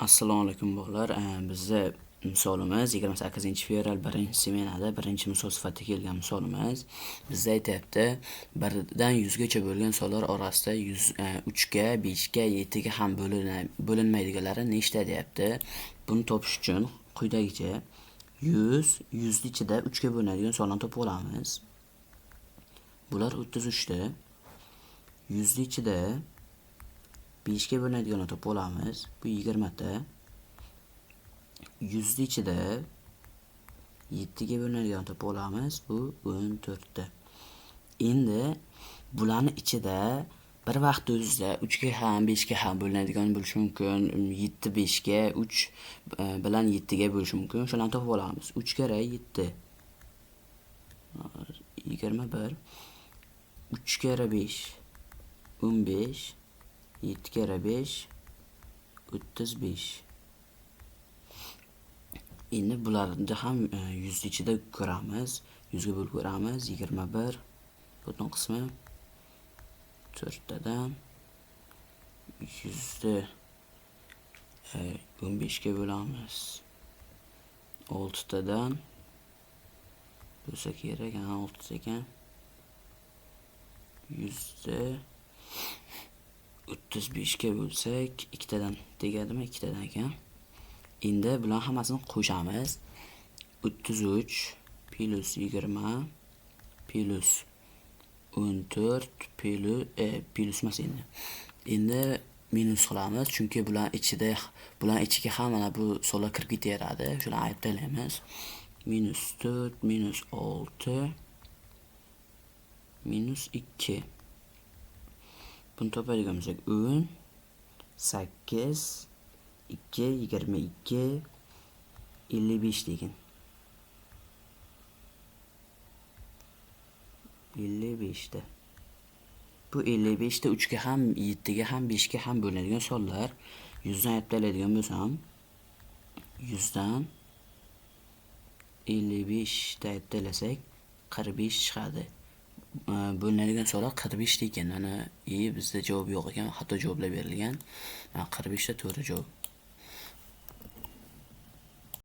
Assalomu alaykum bog'lar. Bizda misolimiz 28-fevral 1-smenada birinchi misol sifatida kelgan misolimiz. Bizda aytyapti, 1 dan 100 gacha bo'lgan sonlar orasida 3 ga, 5 ga, 7 ga ham bo'linmaydiganlari nechta deyapti. Buni topish uchun quyidagicha 100 ni ichida 3 ga bo'linadigan sonlarni topib olamiz. Bular 33 ta. 100 ni ichida 5 ga bo'linadiganini topib olamiz. Bu 20 ta. 100 ni ichida 7 ga bo'linadiganini topib olamiz. Bu 14 ta. Endi bularni ichida bir vaqt o'zida 3 ga ham 5 ga ham bo'linadigan bo'lishi mumkin. 7 5 ga, 3 bilan 7 ga bo'lishi mumkin. Shularni topib olamiz. 3 kere 7 21, 3 kere 5 15, 7 kere 5 35. Endi bularni ham 100 ichida ko'ramiz. 100 ga bo'lib ko'ramiz. 21 butun qismi 4 tadan 100 ni 15 ga bo'lamiz. 6 tadan bo'lsa kerak, 6 ekan. 100 ni 35 ga bo'lsak 2 tadan tegadimi? 2 tadan ekan. Endi bular hammasini qo'shamiz. 33 plus 20 plus 14 plus emas endi. Endi minus qilamiz, chunki bular ichiga ham mana bu sonlar kirib ketaveradi. Shularni ayib taylaymiz. Minus 4, minus 6, minus 2. Buni topadigan bo'lsak 10, 8, 2, 22, 55 degan. 55 ta. Bu 55 ta 3 ga ham, 7 ga ham, 5 ga ham bo'linadigan sonlar. 100 dan aytlaydigan bo'lsam, 100 dan 55 ta aytlasak 45 chiqadi. Bo'linadigan sonlar 45 ta ekan. Mana bizda javob yo'q ekan, xato javoblar berilgan. 45 ta to'g'ri javob.